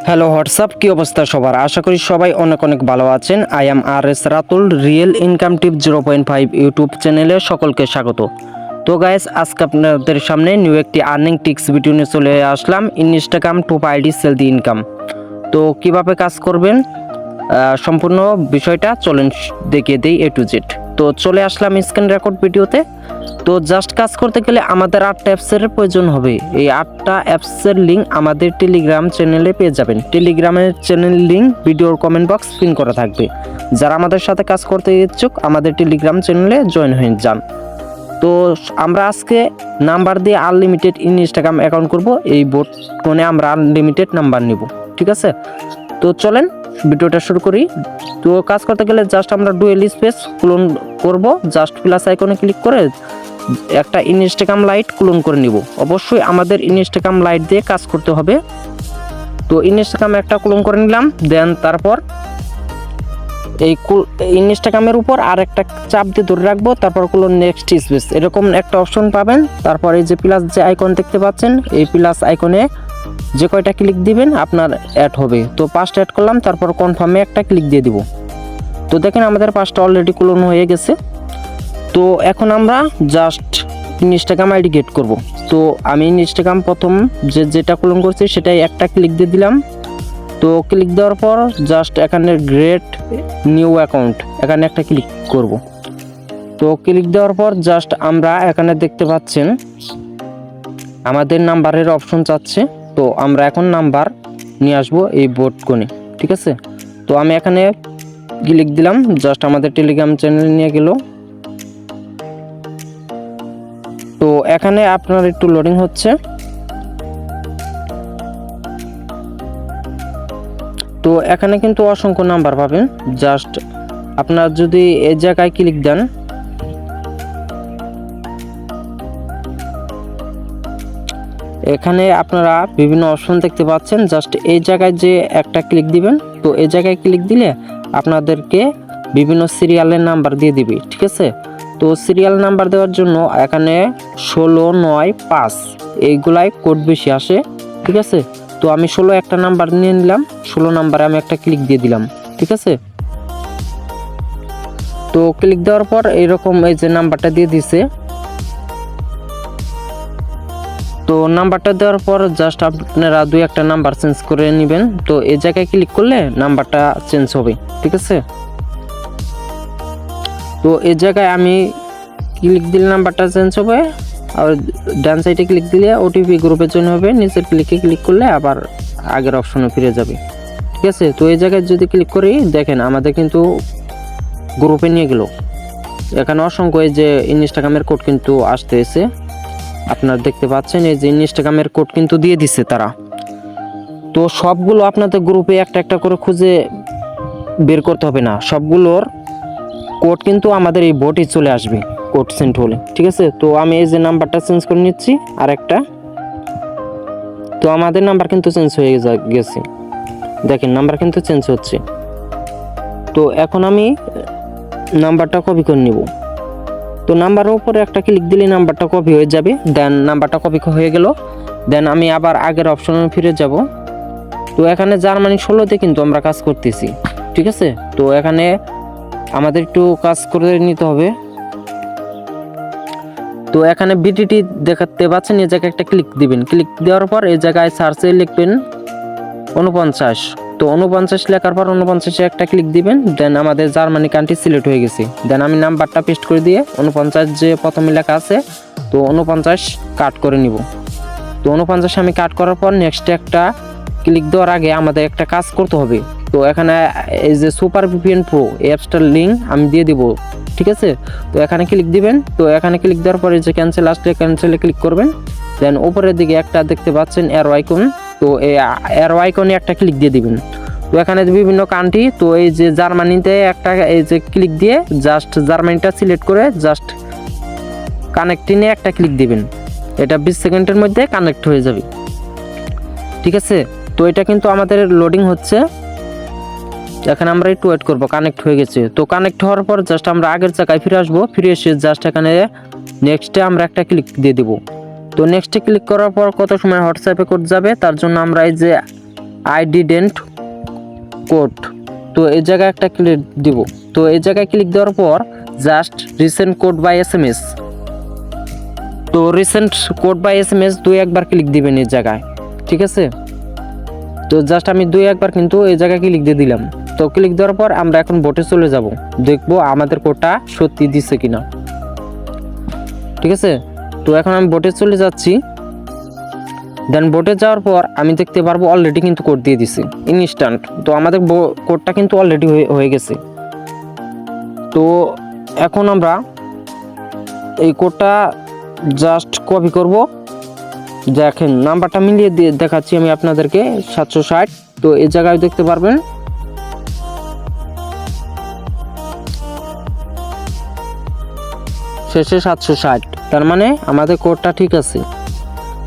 Hello WhatsApp, কি অবস্থা সবার? আশা করি সবাই অনেক অনেক ভালো আছেন। I am R S Ratul, real income tip 0.5 YouTube চ্যানেলে সকলকে স্বাগত। তো গাইস, আজকে আপনাদের সামনে নিউ একটি আর্নিং টিক্স ভিডিও নিয়ে চলে আসলাম। ইনস্টাগ্রাম টপ আইডি সেল দি ইনকাম। তো কিভাবে কাজ করবেন সম্পূর্ণ বিষয়টা চলেন দেখিয়ে দেই এ টু জেড। তো চলে আসলাম স্ক্রিন রেকর্ড ভিডিওতে। তো জাস্ট কাজ করতে গেলে আমাদের 8টা অ্যাপসের প্রয়োজন হবে। এই 8টা অ্যাপসের লিঙ্ক আমাদের টেলিগ্রাম চ্যানেলে পেয়ে যাবেন। টেলিগ্রামের চ্যানেল লিঙ্ক ভিডিওর কমেন্ট বক্স পিন করা থাকবে। যারা আমাদের সাথে কাজ করতে ইচ্ছুক আমাদের টেলিগ্রাম চ্যানেলে জয়েন হয়ে যান। তো আমরা আজকে নাম্বার দিয়ে আনলিমিটেড ইনস্টাগ্রাম অ্যাকাউন্ট করব। এই বোট ফোনে আমরা আনলিমিটেড নাম্বার নিব, ঠিক আছে? তো চলেন ভিডিওটা শুরু করি। তো কাজ করতে গেলে জাস্ট আমরা ডুয়েল স্পেস ক্লোন করব। জাস্ট প্লাস আইকনে ক্লিক করে একটা ইনস্টাগ্রাম লাইট ক্লোন করে নিব। অবশ্যই আমাদের ইনস্টাগ্রাম লাইট দিয়ে কাজ করতে হবে। তো ইনস্টাগ্রাম একটা ক্লোন করে নিলাম। দেন তারপর এই ইনস্টাগ্রামের উপর আর একটা চাপ দিয়ে ধরে রাখবো। তারপর ক্লোন নেক্সট স্পেস এরকম একটা অপশন পাবেন। তারপর এই যে প্লাস যে আইকন দেখতে পাচ্ছেন, এই প্লাস আইকনে যে কয়টা ক্লিক দিবেন আপনার অ্যাড হবে। তো 5টা অ্যাড করলাম, তারপর কনফার্মে একটা ক্লিক দিয়ে দিব। তো দেখেন আমাদের 5টা অলরেডি ক্লোন হয়ে গেছে। তো এখন আমরা জাস্ট ইনস্টাগ্রাম আইডি গেট করব। তো আমি ইনস্টাগ্রাম প্রথম যেটা ক্লোন করছি সেটাই একটা ক্লিক দিয়ে দিলাম। তো ক্লিক দেওয়ার পর জাস্ট এখানে গ্রেট নিউ অ্যাকাউন্ট এখানে একটা ক্লিক করব। তো ক্লিক দেওয়ার পর জাস্ট আমরা এখানে দেখতে পাচ্ছেন আমাদের নাম্বারের অপশন চাচ্ছে। তো আমরা এখন নাম্বার নিয়ে আসবো এই বোট কোণে, ঠিক আছে? তো আমি এখানে ক্লিক দিলাম, জাস্ট আমাদের টেলিগ্রাম চ্যানেল নিয়ে গেল। তো এখানে আপনার একটু লোডিং হচ্ছে। তো এখানে কিন্তু অসংখ্য নাম্বার পাবেন। জাস্ট আপনার যদি এই জায়গায় ক্লিক দেন, এখানে আপনারা বিভিন্ন অপশন দেখতে পাচ্ছেন। জাস্ট এই জায়গায় যে একটা ক্লিক দিবেন। তো এই জায়গায় ক্লিক দিলে আপনাদেরকে বিভিন্ন সিরিয়ালের নাম্বার দিয়ে দিবে, ঠিক আছে? তো সিরিয়াল নাম্বার দেওয়ার জন্য এখানে 16, 9, 5 এইগুলাই কোড বেশি আসে, ঠিক আছে? তো আমি 16 একটা নাম্বার নিয়ে নিলাম। 16 নাম্বারে আমি একটা ক্লিক দিয়ে দিলাম, ঠিক আছে? তো ক্লিক দেওয়ার পর এইরকম এই যে নাম্বারটা দিয়ে দিছে। তো নাম্বারটা দেওয়ার পর জাস্ট আপনারা 2-1টা নাম্বার চেঞ্জ করে নেবেন। তো এই জায়গায় ক্লিক করলে নাম্বারটা চেঞ্জ হবে, ঠিক আছে? তো এই জায়গায় আমি ক্লিক দিলে নাম্বারটা চেঞ্জ হবে। আর ডান সাইডে ক্লিক দিলে ওটিপি গ্রুপের জন্য হবে। নিচের ক্লিক করলে আবার আগের অপশনে ফিরে যাবে, ঠিক আছে? তো এই জায়গায় যদি ক্লিক করি দেখেন আমাদের কিন্তু গ্রুপে নিয়ে গেল। এখানে অসংখ্য এই যে ইনস্টাগ্রামের কোড কিন্তু আসতেছে, আপনারা দেখতে পাচ্ছেন। এই যে ইনস্টাগ্রামের কোড কিন্তু দিয়ে দিচ্ছে তারা। তো সবগুলো আপনাদের গ্রুপে একটা একটা করে খুঁজে বের করতে হবে না, সবগুলোর কোড কিন্তু আমাদের এই বোটে চলে আসবে কোড সেন্ড হলে, ঠিক আছে? তো আমি এই যে নাম্বারটা চেঞ্জ করে নিচ্ছি আর একটা। তো আমাদের নাম্বার কিন্তু চেঞ্জ হয়ে গেছে, দেখেন নাম্বার কিন্তু চেঞ্জ হচ্ছে। তো এখন আমি নাম্বারটা কপি করে নিব। তো নাম্বারের উপরে একটা ক্লিক দিলে নাম্বারটা কপি হয়ে যাবে। দেন নাম্বারটা কপি হয়ে গেল। দেন আমি আবার আগের অপশনে ফিরে যাব। তো এখানে জার্মানি 16তে কিন্তু আমরা কাজ করতেছি, ঠিক আছে? তো এখানে আমাদের একটু কাজ করে নিতে হবে। তো এখানে বিটিটি দেখাতে পাচ্ছেন, এই জায়গায় একটা ক্লিক দিবেন। ক্লিক দেওয়ার পর এই জায়গায় সার্চে লিখবেন 49। তো 49 লেখার পর 49-এ একটা ক্লিক দিবেন। দেন আমাদের জার্মানি কান্ট্রি সিলেক্ট হয়ে গেছে। দেন আমি নাম্বারটা পেস্ট করে দিয়ে 49 যে প্রথমে লেখা আছে, তো 49 কাট করে নিব। তো 49 আমি কাট করার পর নেক্সট একটা ক্লিক দেওয়ার আগে আমাদের একটা কাজ করতে হবে। তো এখানে এই যে সুপার ভিপিএন প্রো অ্যাপসটার লিঙ্ক আমি দিয়ে দিব, ঠিক আছে? তো এখানে ক্লিক দিবেন। তো এখানে ক্লিক দেওয়ার পরে যে ক্যান্সেল আসলে ক্যান্সেলে ক্লিক করবেন। দেন উপরের দিকে একটা দেখতে পাচ্ছেন অ্যারো আইকন, তো এই অ্যারো আইকনে একটা ক্লিক দিয়ে দিবেন। তো এখানে বিভিন্ন কান্ট্রি, তো এই যে জার্মানিতে একটা এই যে ক্লিক দিয়ে জাস্ট জার্মানিটা সিলেক্ট করে জাস্ট কানেক্টিংয়ে একটা ক্লিক দিবেন। এটা 20 সেকেন্ডের মধ্যে কানেক্ট হয়ে যাবে, ঠিক আছে? তো এটা কিন্তু আমাদের লোডিং হচ্ছে। এখানে আমরা একটু ওয়েট করবো। কানেক্ট হয়ে গেছে। তো কানেক্ট হওয়ার পর জাস্ট আমরা আগের জায়গায় ফিরে আসবো। ফিরে এসে জাস্ট এখানে নেক্সটে আমরা একটা ক্লিক দিয়ে দিব। তো নেক্সটে ক্লিক করার পর কত সময় হোয়াটসঅ্যাপে কোড যাবে তার জন্য আমরা এই যে আই ডিডেন্ট কোড। তো এই জায়গায় একটা ক্লিক দিব। তো এই জায়গায় ক্লিক দেওয়ার পর just resend code by SMS। তো রিসেন্ট কোড বাই SMS 2-1বার ক্লিক দিবেন এই জায়গায়, ঠিক আছে। তো জাস্ট আমি 2-1বার কিন্তু এই জায়গায় ক্লিক দিয়ে দিলাম। তো ক্লিক দেওয়ার পর আমরা এখন বোটে চলে যাব, দেখবো আমাদের কোডটা সত্যি দিছে কিনা, ঠিক আছে। তো এখন আমি বোটে চলে যাচ্ছি। দেন বোটে যাওয়ার পর আমি দেখতে পারবো অলরেডি কিন্তু কোড দিয়ে দিছি ইনস্ট্যান্ট। তো আমাদের কোডটা কিন্তু অলরেডি হয়ে গেছে। তো এখন আমরা এই কোডটা জাস্ট কপি করব। দেখেন নাম্বারটা মিলিয়ে দিয়ে দেখাচ্ছি আমি আপনাদেরকে, 760। তো এই জায়গায় দেখতে পারবেন শেষে 760, তার মানে আমাদের কোডটা ঠিক আছে।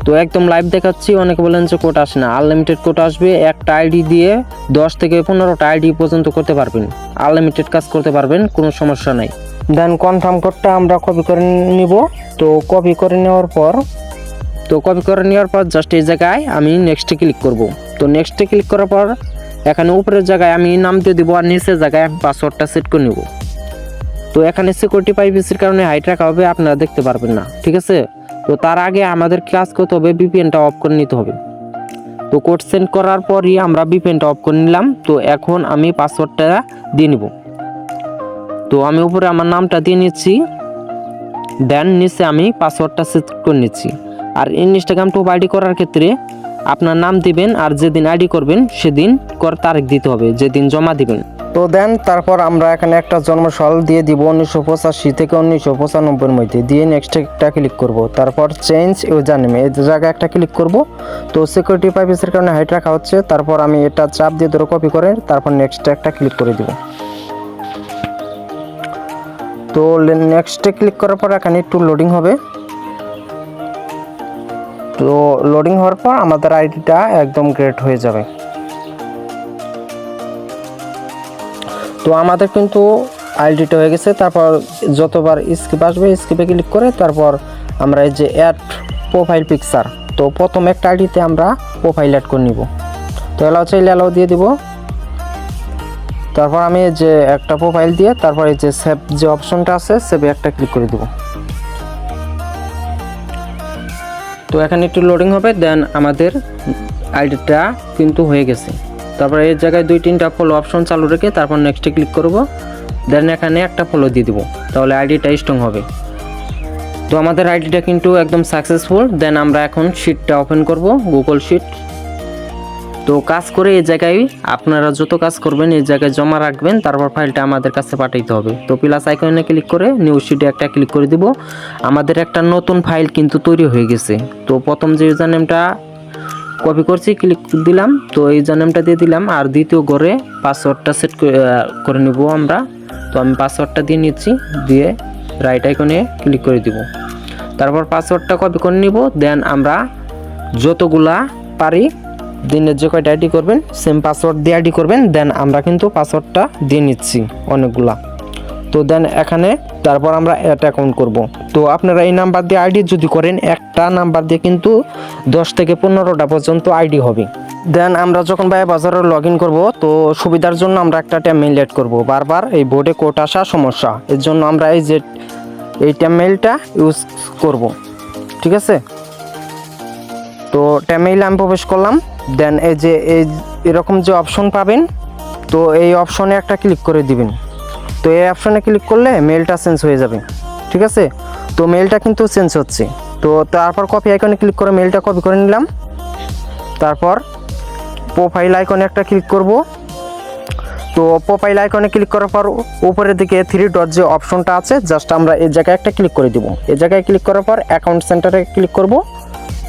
তো একদম লাইভ দেখাচ্ছি। অনেকে বলেন যে কোড আসে না, আনলিমিটেড কোড আসবে। একটা আইডি দিয়ে 10 থেকে 15টা আইডি পর্যন্ত করতে পারবেন, আনলিমিটেড কাজ করতে পারবেন, কোনো সমস্যা নাই। দেন কনফার্ম কোডটা আমরা কপি করে নিব। তো কপি করে নেওয়ার পর জাস্ট এই জায়গায় আমি নেক্সটে ক্লিক করব। তো নেক্সটে ক্লিক করার পর এখানে উপরের জায়গায় আমি নাম দিয়ে দিব আর নিচের জায়গায় আমি পাসওয়ার্ডটা সেট করে নেব। তো এখানে সিকিউরিটি প্রাইভেসির কারণে হাইড রাখা হবে, আপনারা দেখতে পারবেন না, ঠিক আছে। তো তার আগে আমাদের কাজ করতে হবে, VPNটা অফ করে নিতে হবে। তো কোড সেন্ড করার পরই আমরা VPNটা অফ করে নিলাম। তো এখন আমি পাসওয়ার্ডটা দিয়ে নিব। তো আমি উপরে আমার নামটা দিয়ে নিচ্ছি, দেন নিচে আমি পাসওয়ার্ডটা সেট করে নিচ্ছি। আর ইনস্টাগ্রাম টপ আইডি করার ক্ষেত্রে আপনার নাম দিবেন আর যেদিন আইডি করবেন সেদিন তারিখ দিতে হবে, যেদিন জমা দিবেন। তো দেন তারপর আমরা এখানে একটা জন্মসাল দিয়ে দিব 1985 থেকে 1995 মধ্যে, দিয়ে নেক্সট একটা ক্লিক করব। তারপর চেঞ্জ ইউজার নেম এই জায়গায় একটা ক্লিক করব। তো সিকিউরিটি প্রাইভেসির কারণে হাইড রাখা হচ্ছে। তারপর আমি এটা চাপ দিয়ে ধরে কপি করে তারপর নেক্সট একটা ক্লিক করে দিব। তো নেক্সটে ক্লিক করার পর এখানে একটু লোডিং হবে। তো লোডিং হওয়ার পর আমাদের আইডিটা একদম ক্রিয়েট হয়ে যাবে। তো আমাদের কিন্তু আইডিটা হয়ে গেছে। তারপর যতবার স্কিপ আসবে স্কিপে ক্লিক করে তারপর আমরা এই যে অ্যাড প্রোফাইল পিকচার, তো প্রথম একটা আইডিতে আমরা প্রোফাইল অ্যাড করে নিব। তো এলাও চাইলে এলাও দিয়ে দিব। তারপর আমি যে একটা প্রোফাইল দিয়ে তারপর এই যে সেভ যে অপশনটা আছে সেভে একটা ক্লিক করে দেব। তো এখানে একটু লোডিং হবে, দেন আমাদের আইডিটা কিন্তু হয়ে গেছে। তারপর এই জায়গায় 2-3টা ফলো অপশন চালু রেখে তারপর নেক্সটে ক্লিক করব। দেন এখানে একটা ফলো দিয়ে দিব, তাহলে আইডিটা স্ট্রং হবে। তো আমাদের আইডিটা কিন্তু একদম সাকসেসফুল। দেন আমরা এখন শিটটা ওপেন করব, গুগল শিট। তো কাজ করে এই জায়গায় আপনারা যত কাজ করবেন এই জায়গায় জমা রাখবেন, তারপর ফাইলটা আমাদের কাছে পাঠাইতে হবে। তো প্লাস আইকনে ক্লিক করে নিউ শিটে একটা ক্লিক করে দিব। আমাদের একটা নতুন ফাইল কিন্তু তৈরি হয়ে গেছে। তো প্রথম যে ইউজার নেমটা কপি করছি ক্লিক দিলাম, তো এই ইউজার নেমটা দিয়ে দিলাম। আর দ্বিতীয় ঘরে পাসওয়ার্ডটা সেট করে নেব আমরা। তো আমি পাসওয়ার্ডটা দিয়ে নিচ্ছি, দিয়ে রাইট আইকনে ক্লিক করে দিব। তারপর পাসওয়ার্ডটা কপি করে নিব। দেন আমরা যতগুলা পারি দিনের যে কয়টা আইডি করবেন সেম পাসওয়ার্ড দিয়ে আইডি করবেন। দেন আমরা কিন্তু পাসওয়ার্ডটা দিয়ে নিচ্ছি অনেকগুলা। তো দেন এখানে তারপর আমরা অ্যাড অ্যাকাউন্ট করব। তো আপনারা এই নাম্বার দিয়ে আইডি যদি করেন একটা নাম্বার দিয়ে কিন্তু 10 থেকে 15টা পর্যন্ত আইডি হবে। দেন আমরা যখন ভাই বাজারে লগ ইন করবো, তো সুবিধার জন্য আমরা একটা মেইল অ্যাড করব। বারবার এই বোর্ডে কোড আসা সমস্যা, এর জন্য আমরা এই মেইলটা ইউজ করব, ঠিক আছে। তো মেইলে আমি প্রবেশ করলাম। দেন এই যে এরকম যে অপশন পাবেন, তো এই অপশনে একটা ক্লিক করে দিবেন। তো এই অপশনে ক্লিক করলে মেলটা চেঞ্জ হয়ে যাবে, ঠিক আছে। তো মেলটা কিন্তু চেঞ্জ হচ্ছে। তো তারপর কপি আইকনে ক্লিক করে মেলটা কপি করে নিলাম। তারপর প্রোফাইল আইকনে একটা ক্লিক করব। তো প্রোফাইল আইকনে ক্লিক করার পর উপরের দিকে 3 ডট যে অপশনটা আছে জাস্ট আমরা এই জায়গায় একটা ক্লিক করে দিব। এই জায়গায় ক্লিক করার পর অ্যাকাউন্ট সেন্টারে ক্লিক করব।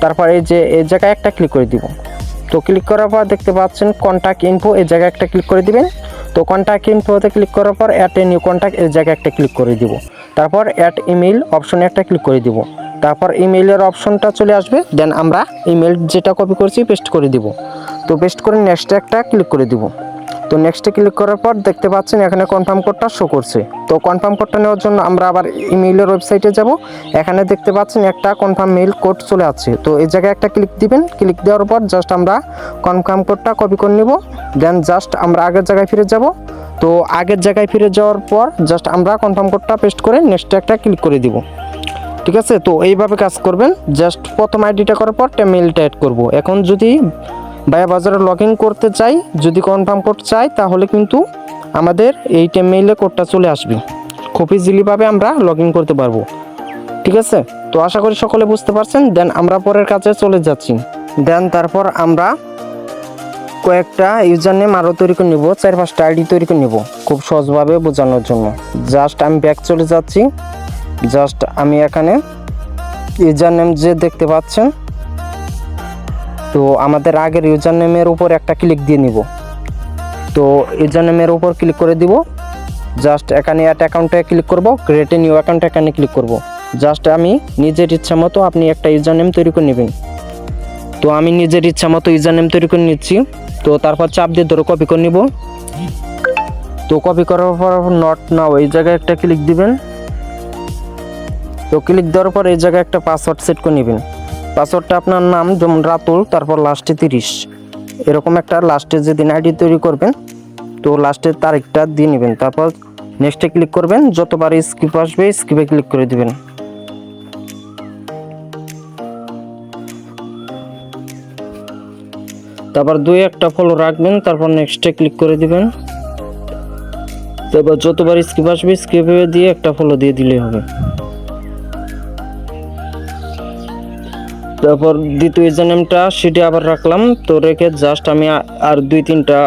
তারপর এই যে এই জায়গায় একটা ক্লিক করে দিব। তো ক্লিক করার পর দেখতে পাচ্ছেন কন্ট্যাক্ট ইনফো, এই জায়গায় একটা ক্লিক করে দিবেন। তো কন্ট্যাক্ট ইনফোতে ক্লিক করার পর অ্যাড এ নিউ কন্ট্যাক্ট এই জায়গায় একটা ক্লিক করে দিব। তারপর অ্যাড ইমেল অপশনে একটা ক্লিক করে দিব। তারপর ইমেইলের অপশনটা চলে আসবে। দেন আমরা ইমেল যেটা কপি করছি পেস্ট করে দিব। তো পেস্ট করে নেক্সট একটা ক্লিক করে দিব। তো নেক্সটে ক্লিক করার পর দেখতে পাচ্ছেন এখানে কনফার্ম কোডটা শো করছে। তো কনফার্ম কোডটা নেওয়ার জন্য আমরা আবার ইমেইলের ওয়েবসাইটে যাব। এখানে দেখতে পাচ্ছেন একটা কনফার্ম মেইল কোড চলে আসছে। তো এই জায়গায় একটা ক্লিক দিবেন। ক্লিক দেওয়ার পর জাস্ট আমরা কনফার্ম কোডটা কপি করে নেব। দেন জাস্ট আমরা আগের জায়গায় ফিরে যাব। তো আগের জায়গায় ফিরে যাওয়ার পর জাস্ট আমরা কনফার্ম কোডটা পেস্ট করে নেক্সটে একটা ক্লিক করে দিব। ঠিক আছে, তো এইভাবে কাজ করবেন। জাস্ট প্রথম আইডিটা করার পর মেইলটা অ্যাড করব। এখন যদি ভাইয়া বাজারে লগ ইন করতে চাই, যদি কনফার্ম কোড চাই, তাহলে কিন্তু আমাদের এই মেইলে কোডটা চলে আসবে। খুব ইজিলিভাবে আমরা লগ ইন করতে পারবো। ঠিক আছে, তো আশা করি সকলে বুঝতে পারছেন। দেন আমরা পরের কাজে চলে যাচ্ছি। দেন তারপর আমরা কয়েকটা ইউজার নেম আরও তৈরি করে নেব, 4-5টা আইডি তৈরি করে নেব খুব সহজভাবে বোঝানোর জন্য। জাস্ট আমি ব্যাক চলে যাচ্ছি। জাস্ট আমি এখানে ইউজার নেম যে দেখতে পাচ্ছেন, তো আমাদের আগের ইউজার নেমের উপর একটা ক্লিক দিয়ে নিব। তো ইউজার নেমের উপর ক্লিক করে দিব। জাস্ট এখানে অ্যাড অ্যাকাউন্টে ক্লিক করব, ক্রিয়েট এ নিউ অ্যাকাউন্ট এখানে ক্লিক করব। জাস্ট আমি নিজের ইচ্ছা মতো আপনি একটা ইউজার নেম তৈরি করে নেবেন। তো আমি নিজের ইচ্ছা মতো ইউজার নেম তৈরি করে নিচ্ছি। তো তারপর চাপ দিয়ে ধরে কপি করে নিব। তো কপি করার পর নট নাও এই জায়গায় একটা ক্লিক দিবেন। তো ক্লিক দেওয়ার পর এই জায়গায় একটা পাসওয়ার্ড সেট করে নেবেন। পাসওয়ার্ডটা আপনার নাম, যেমন রাতুল, তারপর লাস্টে 30, এরকম একটা লাস্টে যেদিন আইডি তৈরি করবেন তো লাস্টের তারিখটা দিয়ে নেবেন। তারপর নেক্সটে ক্লিক করবেন। যতবার স্কিপ আসবে স্কিপে ক্লিক করে দিবেন। তারপর 2-1টা ফলো রাখবেন। তারপর নেক্সটে ক্লিক করে দিবেন। তারপর যতবার স্কিপ আসবে স্কিপে দিয়ে একটা ফলো দিয়ে দিলেই হবে। তারপর দ্বিতীয় ইউজার নেমটা সেটা আবার রাখলাম। তো রেখে জাস্ট আমি আর 2-3টা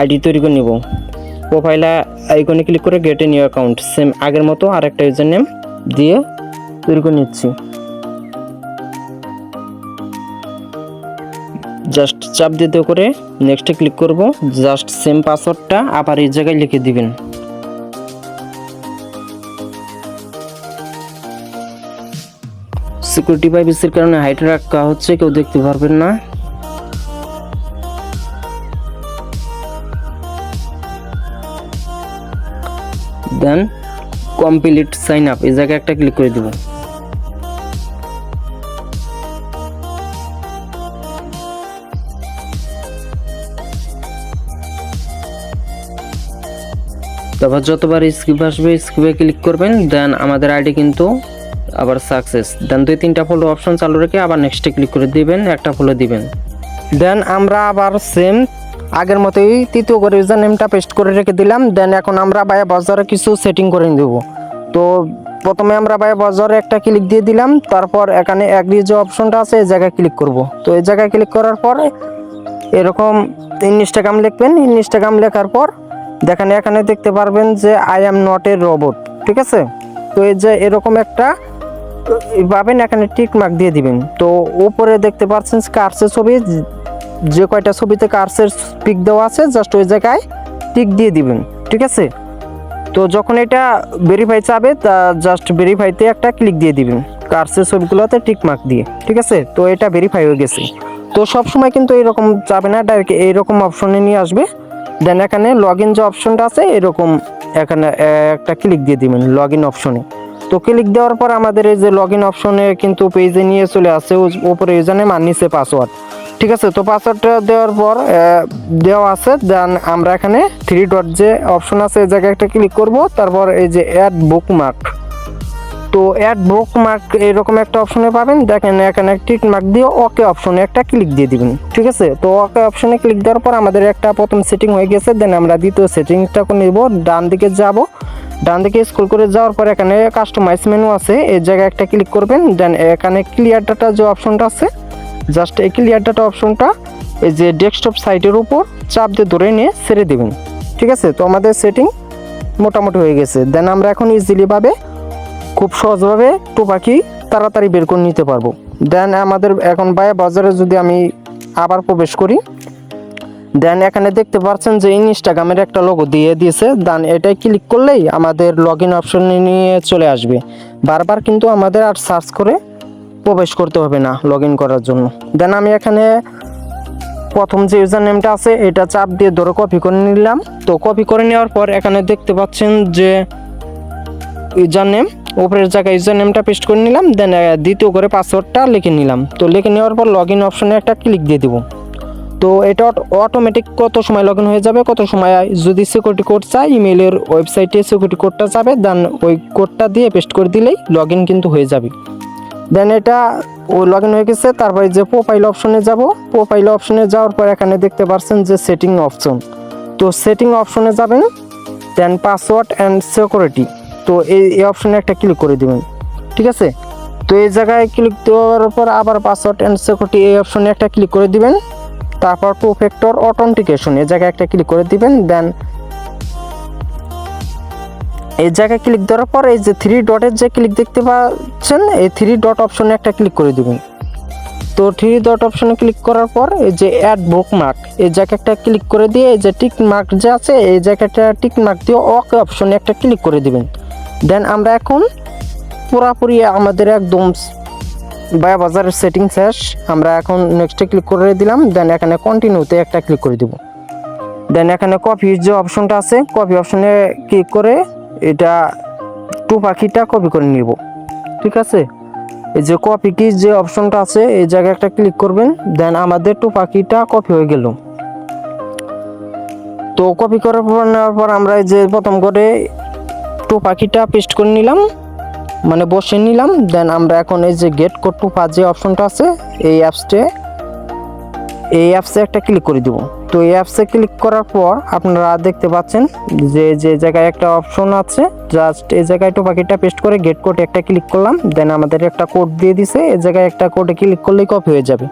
আইডি তৈরি করে নিব। প্রোফাইল আইকনে ক্লিক করে gate a new account, same আগের মতো আর একটা ইউজার নেম দিয়ে তৈরি করে নিচ্ছি। জাস্ট চাপ দিতে করে নেক্সটে ক্লিক করব। জাস্ট সেম পাসওয়ার্ডটা আবার এই জায়গায় লিখে দিবেন। সিকিউরিটি প্রাইভেসির কারণে হাইড রাখা হচ্ছে, কেউ দেখতে পারবেন না। দেন কমপ্লিট সাইন আপ এই জায়গায় একটা ক্লিক করে দেব। তারপর যতবার স্কিপ আসবে স্কিপে ক্লিক করবেন। দেন আমাদের আইডি কিন্তু আবার সাকসেস। দেন 2-3টা ফলো অপশন চালু রেখে আবার নেক্সটে ক্লিক করে দিবেন, একটা ফলো দিবেন। দেন আমরা আবার সেম আগের মতোই তৃতীয় করে ইউজার নেমটা পেস্ট করে রেখে দিলাম। দেন এখন আমরা ভাইয়া বাজারে কিছু সেটিং করে দেব। তো প্রথমে আমরা ভাইয়া বাজারে একটা ক্লিক দিয়ে দিলাম। তারপর এখানে অ্যাগ্রি যে অপশনটা আছে এই জায়গায় ক্লিক করব। তো এই জায়গায় ক্লিক করার পরে এরকম ইনস্টাগ্রাম লিখবেন। ইনস্টাগ্রাম লেখার পর দেখেন এখানে দেখতে পারবেন যে I am not a robot. ঠিক আছে, তো এই যে এরকম একটা পাবেন, এখানে টিক মার্ক দিয়ে দিবেন। তো উপরে দেখতে পাচ্ছেন কার্সের ছবি, যে কয়টা ছবিতে কার্সের পিক দেওয়া আছে জাস্ট ওই জায়গায় টিক দিয়ে দিবেন। ঠিক আছে, তো যখন এটা ভেরিফাই চাবে তা জাস্ট ভেরিফাইতে একটা ক্লিক দিয়ে দিবেন কার্সের ছবিগুলোতে টিক মার্ক দিয়ে। ঠিক আছে, তো এটা ভেরিফাই হয়ে গেছে। তো সব সময় কিন্তু এরকম যাবে না, ডাইরেক্ট এইরকম অপশনে নিয়ে আসবে। দেন এখানে লগ ইন যে অপশনটা আছে এরকম এখানে একটা ক্লিক দিয়ে দিবেন লগ ইন অপশনে। তো ক্লিক দেওয়ার পর আমাদের এই যে লগ ইন অপশনে কিন্তু পেজে নিয়ে চলে আসে, উপরে ইউজার নেম আর নিচে পাসওয়ার্ড। ঠিক আছে, তো পাসওয়ার্ডটা দেওয়ার পর দেওয়া আছে। দেন আমরা এখানে 3 ডট যে অপশন আছে এই জায়গায় একটা ক্লিক করব। তারপর এই যে অ্যাড বুকমার্ক, তো অ্যাড বুকমার্ক এরকম একটা অপশনে পাবেন। দেখেন এখানে টিক মার্ক দিয়ে ওকে অপশনে একটা ক্লিক দিয়ে দিবেন। ঠিক আছে, তো ওকে অপশনে ক্লিক দেওয়ার পর আমাদের একটা প্রথম সেটিং হয়ে গেছে। দেন আমরা দ্বিতীয় সেটিংটা নেব। ডান দিকে যাব, ডান দিকে স্ক্রল করে যাওয়ার পর এখানে কাস্টমাইজ মেনু আছে, এই জায়গায় একটা ক্লিক করবেন। দেন এখানে ক্লিয়ার ডাটা যে অপশনটা আছে জাস্ট এই ক্লিয়ার ডাটা অপশনটা এই যে ডেস্কটপ সাইটের উপর চাপ দিয়ে ধরে নিয়ে ছেড়ে দেবেন। ঠিক আছে, তো আমাদের সেটিং মোটামুটি হয়ে গেছে। দেন আমরা এখন ইজিলিভাবে খুব সহজভাবে পাখি তাড়াতাড়ি বের করে নিতে পারবো। দেন আমাদের এখন ভাইয়া বাজারে যদি আমি আবার প্রবেশ করি, দেন এখানে দেখতে পাচ্ছেন যে ইনস্টাগ্রামের একটা লোগো দিয়ে দিয়েছে। দেন এটাই ক্লিক করলেই আমাদের লগ ইন অপশনে নিয়ে চলে আসবে। বারবার কিন্তু আমাদের আর সার্চ করে প্রবেশ করতে হবে না লগ ইন করার জন্য। দেন আমি এখানে প্রথম যে ইউজার নেমটা আছে এটা চাপ দিয়ে ধরে কপি করে নিলাম। তো কপি করে নেওয়ার পর এখানে দেখতে পাচ্ছেন যে ইউজার নেম, উপরের জায়গায় ইউজার নেমটা পেস্ট করে নিলাম। দেন দ্বিতীয় করে পাসওয়ার্ডটা লিখে নিলাম। তো লিখে নেওয়ার পর লগ ইন অপশনে একটা ক্লিক দিয়ে দিব। তো এটা অটোমেটিক কত সময় লগ ইন হয়ে যাবে, কত সময় যদি সিকিউরিটি কোড চাই ইমেইলের ওয়েবসাইটে সিকিউরিটি কোডটা যাবে, দেন ওই কোডটা দিয়ে পেস্ট করে দিলেই লগ ইন কিন্তু হয়ে যাবে। দেন এটা ওই লগ ইন হয়ে গেছে। তারপরে যে প্রোফাইল অপশনে যাব, প্রোফাইল অপশনে যাওয়ার পর এখানে দেখতে পাচ্ছেন যে সেটিং অপশন। তো সেটিং অপশনে যাবেন, দেন পাসওয়ার্ড অ্যান্ড সিকিউরিটি। তো এই অপশনে একটা ক্লিক করে দিবেন, ঠিক আছে। তো এই জায়গায় ক্লিক দেওয়ার পর আবার পাসওয়ার্ড অ্যান্ড সিকিউরিটি এই অপশনে একটা ক্লিক করে দিবেন। তারপর টু ফ্যাক্টর অথেন্টিকেশন এই জায়গায় একটা ক্লিক করে দিবেন। দেন এই জায়গায় ক্লিক দেওয়ার পর এই যে থ্রি ডটের যে ক্লিক দেখতে পাচ্ছেন, এই থ্রি ডট অপশনে একটা ক্লিক করে দিবেন। তো থ্রি ডট অপশনে ক্লিক করার পর এই যে অ্যাড বুকমার্ক এই জায়গায় একটা ক্লিক করে দিয়ে এই যে টিক মার্ক যে আছে এই জায়গাটা টিক মার্ক দিয়ে ওকে অপশনে একটা ক্লিক করে দিবেন। দেন আমরা এখন পুরোপুরি আমাদের একদম বায়া বাজারের সেটিং শেষ। আমরা এখন নেক্সটে ক্লিক করে দিলাম। দেন এখানে কন্টিনিউতে একটা ক্লিক করে দিব। দেন এখানে কপি যে অপশনটা আছে কপি অপশনে ক্লিক করে এটা টু পাখিটা কপি করে নিব, ঠিক আছে। এই যে কপি কি যে অপশনটা আছে এই জায়গায় একটা ক্লিক করবেন। দেন আমাদের টু পাখিটা কপি হয়ে গেল। তো কপি করার পর নেওয়ার পর আমরা এই যে প্রথম করে টু পাখিটা পেস্ট করে নিলাম, মানে বসে নিলাম। দেন আমরা এখন এই যে গেট কোড টু পাস যে অপশনটা আছে এই অ্যাপসে একটা ক্লিক করে দিব। তো এই অ্যাপসে ক্লিক করার পর আপনারা দেখতে পাচ্ছেন যে যে জায়গায় একটা অপশন আছে, জাস্ট এই জায়গায় টু পাখিটা পেস্ট করে গেট কোডে একটা ক্লিক করলাম। দেন আমাদের একটা কোড দিয়ে দিছে, এই জায়গায় একটা কোডে ক্লিক করলেই কপি হয়ে যাবে।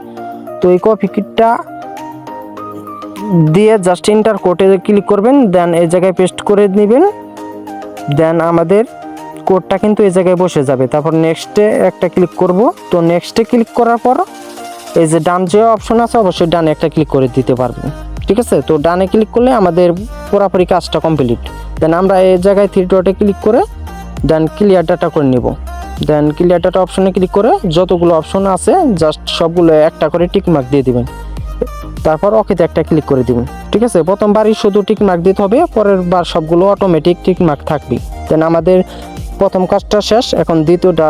তো এই কপি কিটটা দিয়ে জাস্ট এন্টার কোডে ক্লিক করবেন। দেন এই জায়গায় পেস্ট করে নেবেন। দেন আমাদের কোডটা কিন্তু এই জায়গায় বসে যাবে। তারপর নেক্সটে একটা ক্লিক করব। তো নেক্সটে ক্লিক করার পর এই যে ডান যে অপশন আছে অবশ্যই ডানে একটা ক্লিক করে দিতে পারবেন, ঠিক আছে। তো ডানে ক্লিক করলে আমাদের পুরোপুরি কাজটা কমপ্লিট। দেন আমরা এই জায়গায় থ্রি ডটে ক্লিক করে দেন ক্লিয়ার ডাটা করে নিব। দেন ক্লিয়ার ডাটা অপশনে ক্লিক করে যতগুলো অপশন আছে জাস্ট সবগুলো একটা করে টিক মার্ক দিয়ে দিবেন। তারপর ওকেতে একটা ক্লিক করে দিবেন, ঠিক আছে। প্রথমবারই শুধু টিক মার্ক দিতে হবে, পরের বার সবগুলো অটোমেটিক টিক মার্ক থাকবে। দেন আমাদের প্রথম কাজটা শেষ। এখন দ্বিতীয়টা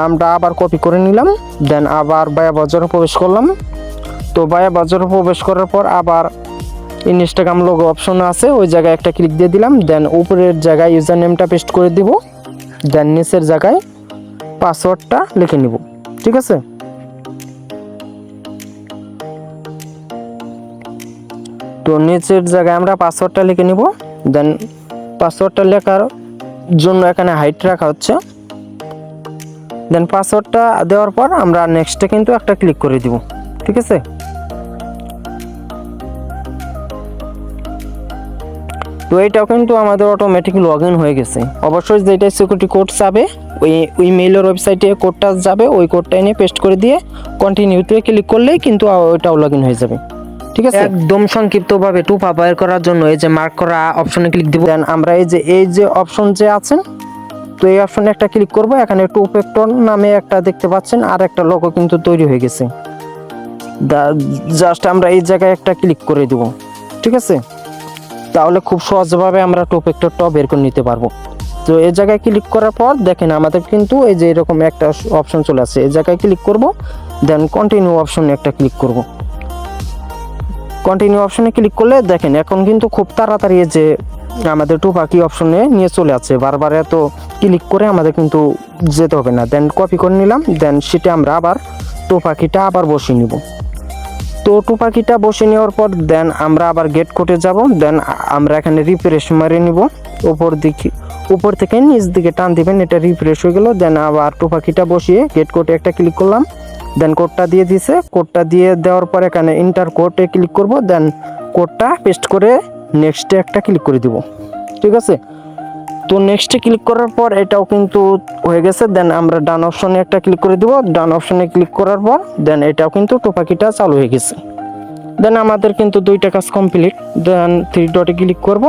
আমরা আবার কপি করে নিলাম। দেন আবার বায়া বাজারে প্রবেশ করলাম। তো বায়া বাজারে প্রবেশ করার পর আবার ইনস্টাগ্রাম লোগো অপশন আছে ওই জায়গায় একটা ক্লিক দিয়ে দিলাম। দেন উপরের জায়গায় ইউজার নেমটা পেস্ট করে দিব। দেন নিচের জায়গায় পাসওয়ার্ডটা লিখে নিব, ঠিক আছে। তো নিচের জায়গায় আমরা পাসওয়ার্ডটা লিখে নিব। দেন পাসওয়ার্ডটা লেখার জন্য এখানে হাইট রাখা হচ্ছে। দেন পাসওয়ার্ডটা দেওয়ার পর আমরা নেক্সটে কিন্তু একটা ক্লিক করে দিব, ঠিক আছে। তো এইটাও কিন্তু আমাদের অটোমেটিক লগ ইন হয়ে গেছে। অবশ্যই যেটা সিকিউরিটি কোড যাবে ওই মেইলের ওয়েবসাইটে কোডটা যাবে, ওই কোডটা এনে পেস্ট করে দিয়ে কন্টিনিউতে ক্লিক করলেই কিন্তু ওইটাও লগ ইন হয়ে যাবে, ঠিক আছে। একদম সংক্ষিপ্তভাবে টু পা বের করার জন্য এই যে মার্ক করা অপশনে ক্লিক দিব। দেন আমরা এই যে অপশন যে আছেন তো এই অপশনে একটা ক্লিক করব। এখানে টু ফ্যাক্টর নামে একটা দেখতে পাচ্ছেন আর একটা লোগো কিন্তু তৈরি হয়ে গেছে। জাস্ট আমরা এই জায়গায় একটা ক্লিক করে দিব, ঠিক আছে। তাহলে খুব সহজভাবে আমরা টু ফ্যাক্টরটাও বের করে নিতে পারবো। তো এই জায়গায় ক্লিক করার পর দেখেন আমাদের কিন্তু এই যে এরকম একটা অপশন চলে আসছে। এই জায়গায় ক্লিক করব। দেন কন্টিনিউ অপশনে একটা ক্লিক করব। কন্টিনিউ অপশনে ক্লিক করলে দেখেন এখন কিন্তু খুব তাড়াতাড়ি যে আমাদের টু পাখি অপশনে নিয়ে চলে আসছে। বারবার এত ক্লিক করে আমাদের কিন্তু যেতে হবে না। দেন কপি করে নিলাম। দেন সেটা আমরা আবার টু পাখিটা আবার বসিয়ে নিব। তো টু পাখিটা বসে নেওয়ার পর দেন আমরা আবার গেট কোডে যাব। দেন আমরা এখানে রিফ্রেশ মারে নিব। উপর থেকে নিচ দিকে টান দিবেন, এটা রিফ্রেশ হয়ে গেল। দেন আবার টু পাখিটা বসিয়ে গেট কোডে একটা ক্লিক করলাম। দেন কোডটা দিয়ে দিছে। কোডটা দিয়ে দেওয়ার পর এখানে এন্টার কোডে ক্লিক করব। দেন কোডটা পেস্ট করে নেক্সটে একটা ক্লিক করে দিব, ঠিক আছে। তো নেক্সটে ক্লিক করার পর এটাও কিন্তু হয়ে গেছে। দেন আমরা ডান অপশনে একটা ক্লিক করে দিব। ডান অপশনে ক্লিক করার পর দেন এটাও কিন্তু টোপাকিটা চালু হয়ে গেছে। দেন আমাদের কিন্তু দুইটা কাজ কমপ্লিট। দেন থ্রি ডটে ক্লিক করব,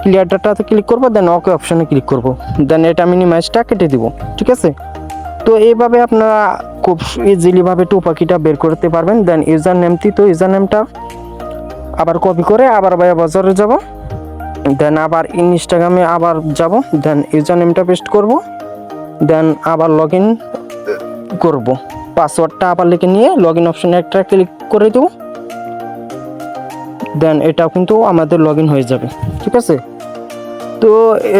ক্লিয়ার ডাটাতে ক্লিক করব, দেন ওকে অপশনে ক্লিক করব। দেন এটা মিনিমাইজটা কেটে দিব, ঠিক আছে। তো এইভাবে আপনারা খুব ইজিলিভাবে টোপাকিটা বের করতে পারবেন। দেন ইউজার নেমটি, তো ইউজার নেমটা আবার কপি করে আবার বাজারে যাব, দেন আবার ইনস্টাগ্রামে আবার যাব, দেন ইউজার নেমটা পেস্ট করব, দেন আবার লগ ইন করব, পাসওয়ার্ডটা আবার লিখে নিয়ে লগ ইন অপশনে একটা ক্লিক করে দেবো। দেন এটাও কিন্তু আমাদের লগ ইন হয়ে যাবে, ঠিক আছে। তো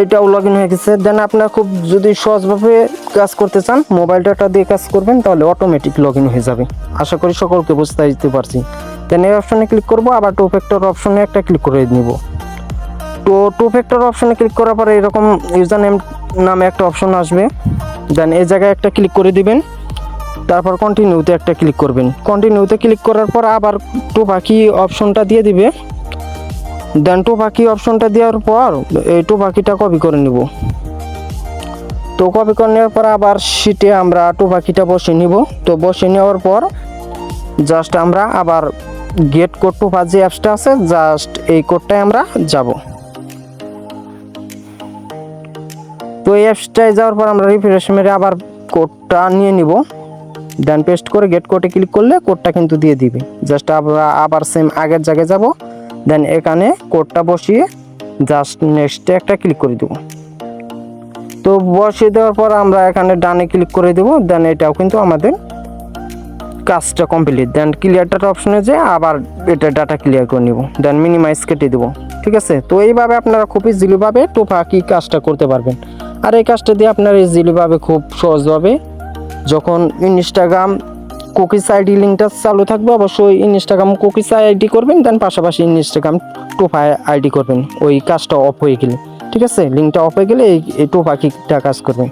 এটাও লগ ইন হয়ে গেছে। দেন আপনার খুব যদি সহজভাবে কাজ করতে চান, মোবাইল ডাটা দিয়ে কাজ করবেন, তাহলে অটোমেটিক লগ ইন হয়ে যাবে। আশা করি সকলকে বুঝতে দিতে পারছি। দেন এই অপশনে ক্লিক করব, আবার টু ফ্যাক্টর অপশনে একটা ক্লিক করে নিব। তো টু ফ্যাক্টর অপশনে ক্লিক করার পরে এরকম ইউজার নেম নামে একটা অপশন আসবে। দেন এই জায়গায় একটা ক্লিক করে দিবেন, তারপর কন্টিনিউতে একটা ক্লিক করবেন। কন্টিনিউতে ক্লিক করার পর আবার টোপাকি অপশনটা দিয়ে দিবে। দেন টোপাকি অপশনটা দেওয়ার পর এই টোপাকিটা কপি করে নিব। তো কপি করে নেওয়ার পর আবার শিটে আমরা টোপাকিটা বসিয়ে নিব। তো বসিয়ে নেওয়ার পর জাস্ট আমরা আবার গেট কোড টোপা যে অ্যাপসটা আছে, জাস্ট এই কোডটায় আমরা যাব। তো এই অ্যাপসটায় যাওয়ার পর আমরা রিফ্রেশ মেরে আবার কোডটা নিয়ে নিব। দেন পেস্ট করে গেট কোডে ক্লিক করলে কোডটা কিন্তু দিয়ে দিবে। জাস্ট আমরা আবার সেম আগের জায়গায় যাব, দেন এখানে কোডটা বসিয়ে জাস্ট নেক্সটে একটা ক্লিক করে দেব। তো বসিয়ে দেওয়ার পর আমরা এখানে ডানে ক্লিক করে দেব। দেন এটাও কিন্তু আমাদের কাজটা কমপ্লিট। দেন ক্লিয়ার ডাটা অপশনে যে আবার এটা ডাটা ক্লিয়ার করে নিব, দেন মিনিমাইজ কেটে দেবো, ঠিক আছে। তো এইভাবে আপনারা খুব ইজিলিভাবে টোপাকি কাজটা করতে পারবেন। আর এই কাজটা দিয়ে আপনারা ইজিলিভাবে খুব সহজভাবে যখন ইনস্টাগ্রাম কুকিজ আইডি লিঙ্কটা চালু থাকবে, অবশ্যই ইনস্টাগ্রাম কুকিজ আইডি করবেন, দেন পাশাপাশি ইনস্টাগ্রাম টোপা আইডি করবেন ওই কাজটা অফ হয়ে গেলে, ঠিক আছে। লিঙ্কটা অফ হয়ে গেলে এই টোপাকিটা কাজ করবেন।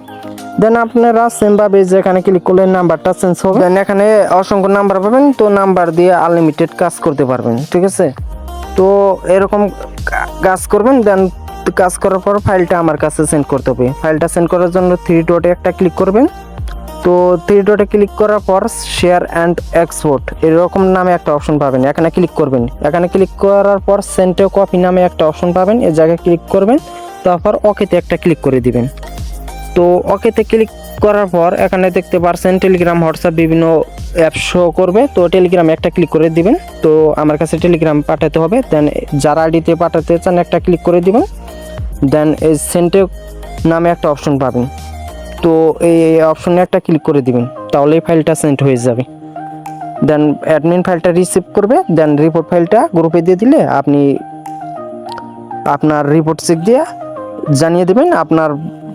দেন আপনারা সেমভাবে যেখানে ক্লিক করলে নাম্বারটা চেঞ্জ হবে, দেন এখানে অসংখ্য নাম্বার পাবেন। তো নাম্বার দিয়ে আনলিমিটেড কাজ করতে পারবেন, ঠিক আছে। তো এরকম কাজ করবেন। দেন কাজ করার পর ফাইলটা আমার কাছে সেন্ড করতে হবে। ফাইলটা সেন্ড করার জন্য থ্রি ডটে একটা ক্লিক করবেন। তো থ্রি ডটে ক্লিক করার পর শেয়ার অ্যান্ড এক্সপোর্ট এরকম নামে একটা অপশন পাবেন, এখানে ক্লিক করবেন। এখানে ক্লিক করার পর সেন্ড টু কপি নামে একটা অপশন পাবেন, এই জায়গায় ক্লিক করবেন। তারপর ওকেতে একটা ক্লিক করে দিবেন। তো ওকেতে ক্লিক করার পর এখানে দেখতে পারছেন টেলিগ্রাম, হোয়াটসঅ্যাপ বিভিন্ন অ্যাপ শো করবে। তো টেলিগ্রামে একটা ক্লিক করে দিবেন। তো আমার কাছে টেলিগ্রাম পাঠাতে হবে, দেন যারা আইডিতে পাঠাতে চান একটা ক্লিক করে দিবেন। দেন এই সেন্ড নামে একটা অপশন পাবেন, তো এই অপশনে একটা ক্লিক করে দিবেন, তাহলে এই ফাইলটা সেন্ড হয়ে যাবে। দেন অ্যাডমিন ফাইলটা রিসিভ করবে। দেন রিপোর্ট ফাইলটা গ্রুপে দিয়ে দিলে আপনি আপনার রিপোর্ট চেক দিয়ে জানিয়ে দেবেন, আপনার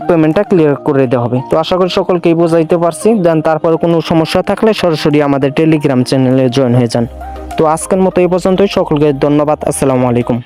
পেমেন্টটা ক্লিয়ার করে দেওয়া হবে। তো আশা করি সকলকেই বোঝাইতে পারছি। দেন তারপরে কোনো সমস্যা থাকলে সরাসরি আমাদের টেলিগ্রাম চ্যানেলে জয়েন হয়ে যান। তো আজকের মতো এই পর্যন্তই, সকলকে ধন্যবাদ। আসসালামু আলাইকুম।